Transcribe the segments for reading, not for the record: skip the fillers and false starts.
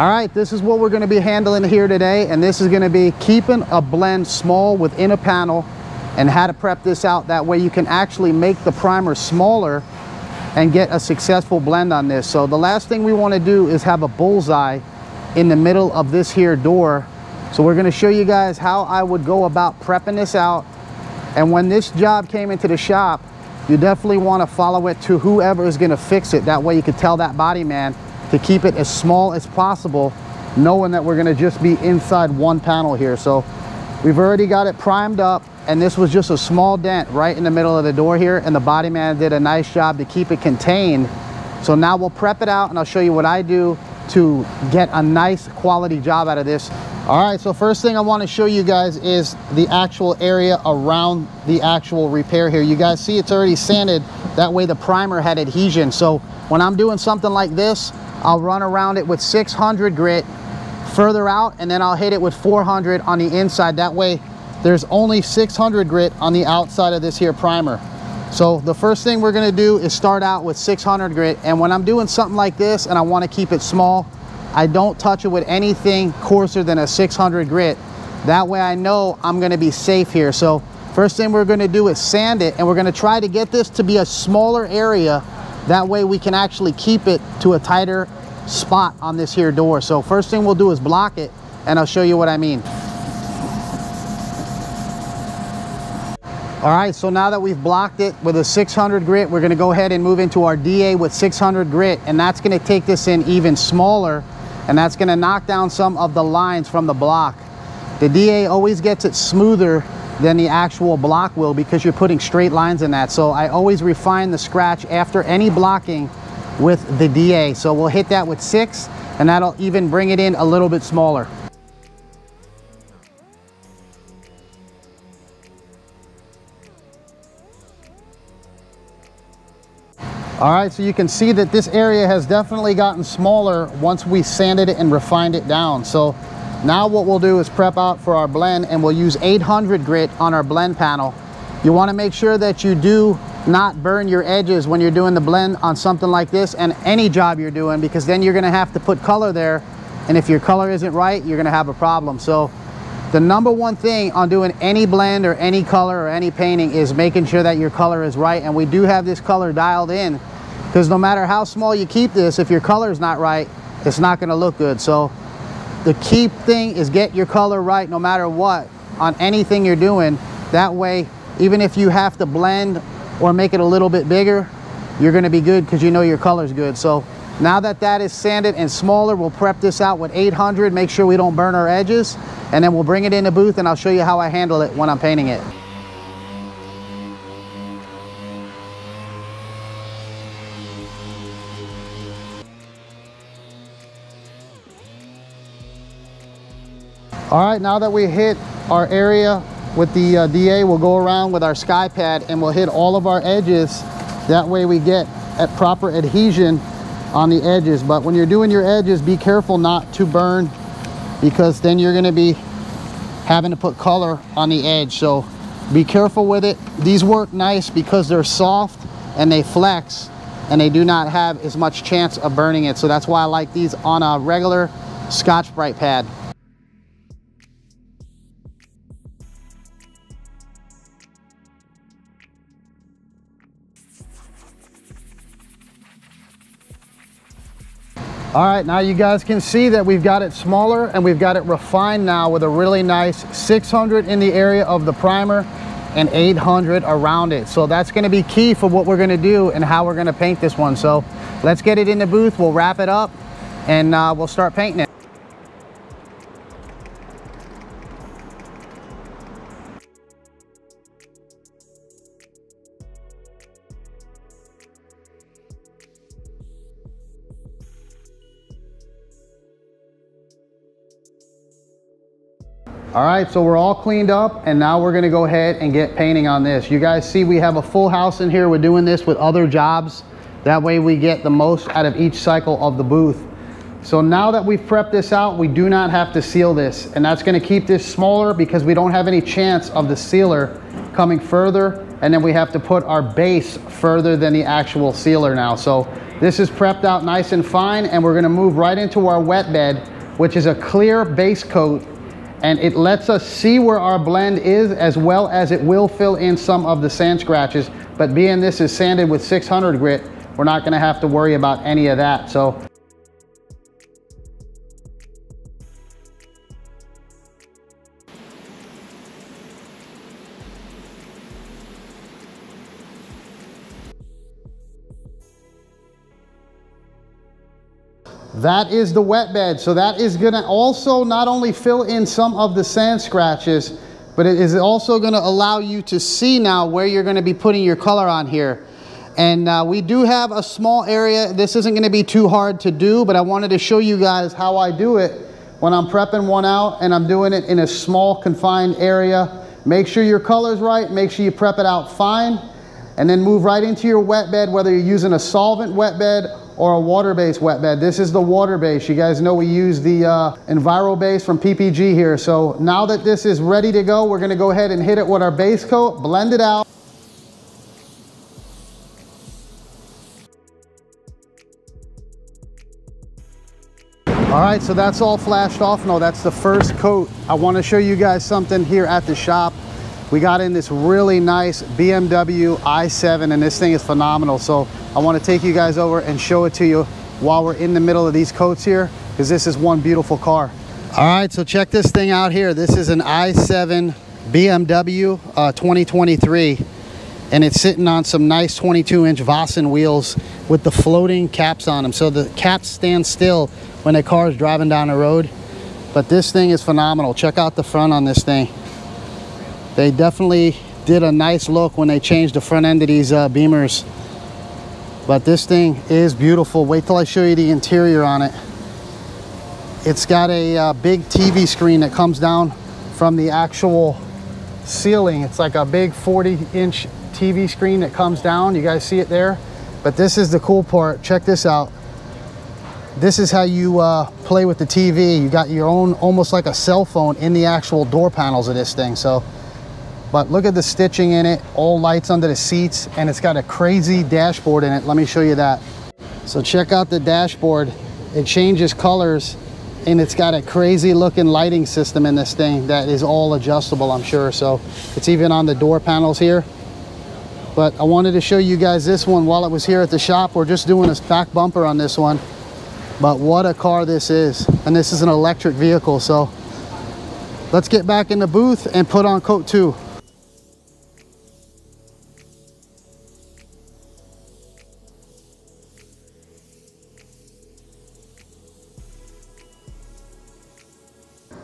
All right, this is what we're going to be handling here today, and this is going to be keeping a blend small within a panel and how to prep this out. That way you can actually make the primer smaller and get a successful blend on this. So the last thing we want to do is have a bullseye in the middle of this here door. So we're going to show you guys how I would go about prepping this out. And when this job came into the shop, you definitely want to follow it to whoever is going to fix it. That way you can tell that body man to keep it as small as possible, knowing that we're going to just be inside one panel here. So we've already got it primed up, and this was just a small dent right in the middle of the door here, and the body man did a nice job to keep it contained. So now we'll prep it out, and I'll show you what I do to get a nice quality job out of this. All right, so first thing I want to show you guys is the actual area around the actual repair here. You guys see it's already sanded. That way the primer had adhesion. So when I'm doing something like this, I'll run around it with 600 grit further out, and then I'll hit it with 400 on the inside. That way there's only 600 grit on the outside of this here primer. So the first thing we're going to do is start out with 600 grit, and when I'm doing something like this and I want to keep it small, I don't touch it with anything coarser than a 600 grit. That way I know I'm going to be safe here. So first thing we're going to do is sand it, and we're going to try to get this to be a smaller area. That way we can actually keep it to a tighter spot on this here door. So first thing we'll do is block it, and I'll show you what I mean. All right, so now that we've blocked it with a 600 grit, we're going to go ahead and move into our DA with 600 grit, and that's going to take this in even smaller, and that's going to knock down some of the lines from the block. The DA always gets it smoother than the actual block will because you're putting straight lines in that. So I always refine the scratch after any blocking with the DA. So we'll hit that with 6, and that'll even bring it in a little bit smaller. All right, so you can see that this area has definitely gotten smaller once we sanded it and refined it down. So now what we'll do is prep out for our blend, and we'll use 800 grit on our blend panel. You want to make sure that you do not burn your edges when you're doing the blend on something like this and any job you're doing, because then you're going to have to put color there, and if your color isn't right, you're going to have a problem. So the number one thing on doing any blend or any color or any painting is making sure that your color is right, and we do have this color dialed in, because no matter how small you keep this, if your color is not right, it's not going to look good. So the key thing is get your color right no matter what on anything you're doing. That way, even if you have to blend or make it a little bit bigger, you're going to be good because you know your color's good. So now that that is sanded and smaller, we'll prep this out with 800, make sure we don't burn our edges, and then we'll bring it in the booth, and I'll show you how I handle it when I'm painting it. All right, now that we hit our area with the DA, we'll go around with our sky pad and we'll hit all of our edges. That way we get a proper adhesion on the edges. But when you're doing your edges, be careful not to burn, because then you're gonna be having to put color on the edge. So be careful with it. These work nice because they're soft and they flex, and they do not have as much chance of burning it. So that's why I like these on a regular Scotch-Brite pad. All right, now you guys can see that we've got it smaller and we've got it refined now with a really nice 600 in the area of the primer and 800 around it. So that's gonna be key for what we're gonna do and how we're gonna paint this one. So let's get it in the booth, we'll wrap it up, and we'll start painting it. All right, so we're all cleaned up, and now we're gonna go ahead and get painting on this. You guys see we have a full house in here. We're doing this with other jobs. That way we get the most out of each cycle of the booth. So now that we've prepped this out, we do not have to seal this, and that's gonna keep this smaller because we don't have any chance of the sealer coming further, and then we have to put our base further than the actual sealer now. So this is prepped out nice and fine, and we're gonna move right into our wet bed. which is a clear base coat, and it lets us see where our blend is, as well as it will fill in some of the sand scratches. But being this is sanded with 600 grit, we're not going to have to worry about any of that. So that is the wet bed. So that is going to also not only fill in some of the sand scratches, but it is also going to allow you to see now where you're going to be putting your color on here. And we do have a small area. This isn't going to be too hard to do, but I wanted to show you guys how I do it when I'm prepping one out and I'm doing it in a small confined area. Make sure your color's right, make sure you prep it out fine, and then move right into your wet bed, whether you're using a solvent wet bed or a water-based wet bed. This is the water-based. You guys know we use the Enviro-Base from PPG here. So now that this is ready to go, we're gonna go ahead and hit it with our base coat, blend it out. All right, so that's all flashed off. No, that's the first coat. I wanna show you guys something here at the shop. We got in this really nice BMW i7, and this thing is phenomenal. So I want to take you guys over and show it to you while we're in the middle of these coats here, because this is one beautiful car. All right, so check this thing out here. This is an i7 BMW 2023, and it's sitting on some nice 22-inch Vossen wheels with the floating caps on them. So the caps stand still when a car is driving down the road. But this thing is phenomenal. Check out the front on this thing. They definitely did a nice look when they changed the front end of these Beamers. But this thing is beautiful. Wait till I show you the interior on it. It's got a big TV screen that comes down from the actual ceiling. It's like a big 40-inch TV screen that comes down. You guys see it there? But this is the cool part. Check this out. This is how you play with the TV. You got your own, almost like a cell phone, in the actual door panels of this thing. So, but look at the stitching in it, all lights under the seats, and it's got a crazy dashboard in it. Let me show you that. So check out the dashboard. It changes colors, and it's got a crazy looking lighting system in this thing that is all adjustable, I'm sure. So it's even on the door panels here. But I wanted to show you guys this one while it was here at the shop. We're just doing a back bumper on this one. But what a car this is. And this is an electric vehicle. So let's get back in the booth and put on coat 2.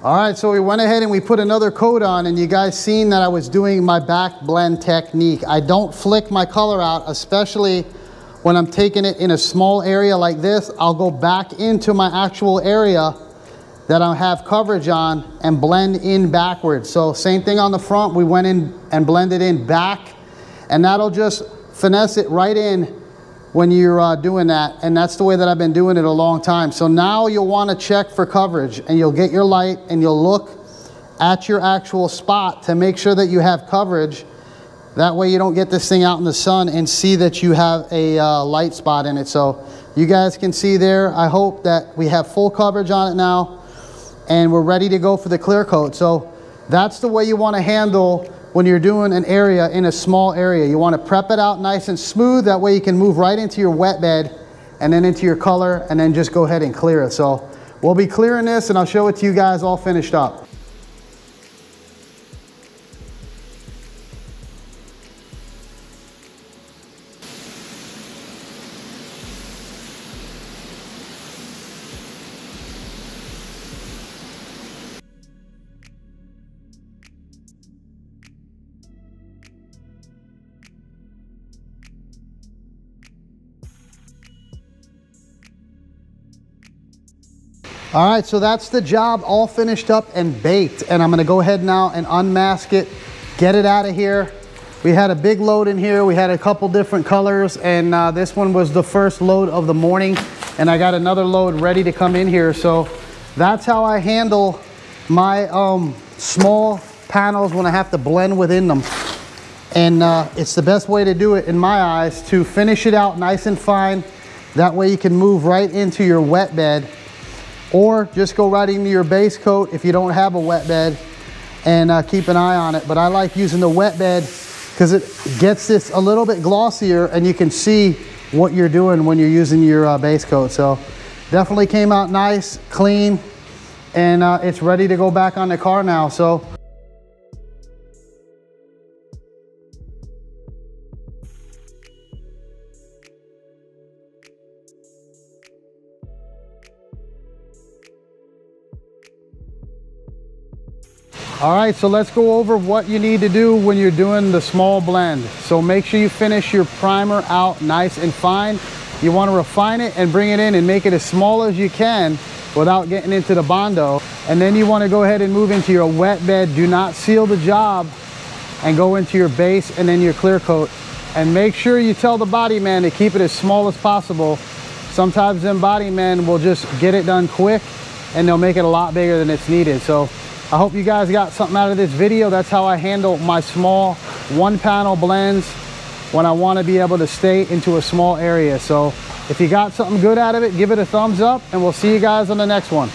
All right, so we went ahead and we put another coat on, and you guys seen that I was doing my back blend technique. I don't flick my color out, especially when I'm taking it in a small area like this. I'll go back into my actual area that I have coverage on and blend in backwards. So same thing on the front, we went in and blended in back, and that'll just finesse it right in when you're doing that. And that's the way that I've been doing it a long time. So now you'll want to check for coverage, and you'll get your light and you'll look at your actual spot to make sure that you have coverage. That way you don't get this thing out in the sun and see that you have a light spot in it. So you guys can see there, I hope that we have full coverage on it now, and we're ready to go for the clear coat. So that's the way you want to handle when you're doing an area in a small area. You want to prep it out nice and smooth. That way you can move right into your wet bed and then into your color, and then just go ahead and clear it. So we'll be clearing this, and I'll show it to you guys all finished up. All right, so that's the job all finished up and baked, and I'm gonna go ahead now and unmask it, get it out of here. We had a big load in here. We had a couple different colors, and this one was the first load of the morning, and I got another load ready to come in here. So that's how I handle my small panels when I have to blend within them. And it's the best way to do it in my eyes, to finish it out nice and fine. That way you can move right into your wet bed or just go right into your base coat if you don't have a wet bed, and keep an eye on it. But I like using the wet bed because it gets this a little bit glossier and you can see what you're doing when you're using your base coat. So definitely came out nice, clean, and it's ready to go back on the car now. So all right, so let's go over what you need to do when you're doing the small blend. So make sure you finish your primer out nice and fine. You want to refine it and bring it in and make it as small as you can without getting into the Bondo. And then you want to go ahead and move into your wet bed. Do not seal the job, and go into your base and then your clear coat. And make sure you tell the body man to keep it as small as possible. Sometimes them body men will just get it done quick and they'll make it a lot bigger than it's needed. So I hope you guys got something out of this video. That's how I handle my small one panel blends when I want to be able to stay into a small area. So if you got something good out of it, give it a thumbs up, and we'll see you guys on the next one.